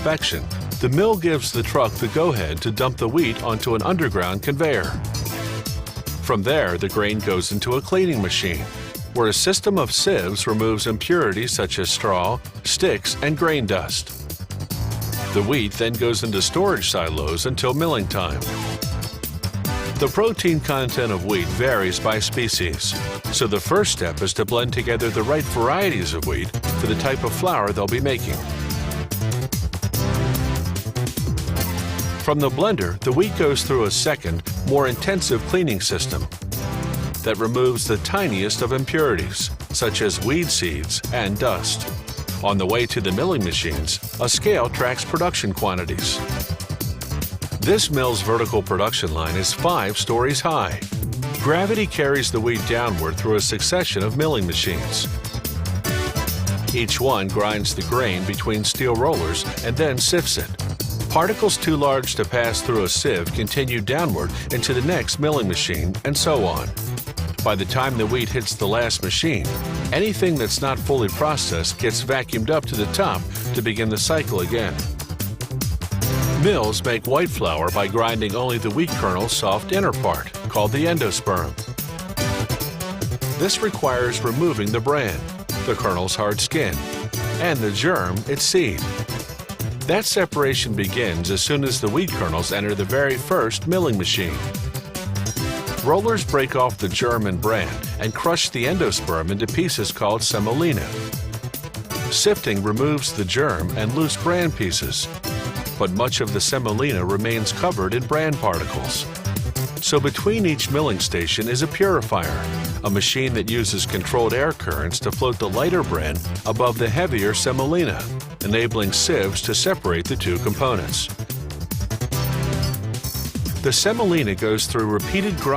inspection, the mill gives the truck the go-ahead to dump the wheat onto an underground conveyor. From there, the grain goes into a cleaning machine, where a system of sieves removes impurities such as straw, sticks, and grain dust. The wheat then goes into storage silos until milling time. The protein content of wheat varies by species, so the first step is to blend together the right varieties of wheat for the type of flour they'll be making. From the blender, the wheat goes through a second, more intensive cleaning system that removes the tiniest of impurities, such as weed seeds and dust. On the way to the milling machines, a scale tracks production quantities. This mill's vertical production line is 5 stories high. Gravity carries the wheat downward through a succession of milling machines. Each one grinds the grain between steel rollers and then sifts it. Particles too large to pass through a sieve continue downward into the next milling machine, and so on. By the time the wheat hits the last machine, anything that's not fully processed gets vacuumed up to the top to begin the cycle again. Mills make white flour by grinding only the wheat kernel's soft inner part, called the endosperm. This requires removing the bran, the kernel's hard skin, and the germ, its seed. That separation begins as soon as the wheat kernels enter the very first milling machine. Rollers break off the germ and bran and crush the endosperm into pieces called semolina. Sifting removes the germ and loose bran pieces, but much of the semolina remains covered in bran particles. So between each milling station is a purifier, a machine that uses controlled air currents to float the lighter bran above the heavier semolina, enabling sieves to separate the two components. The semolina goes through repeated grinding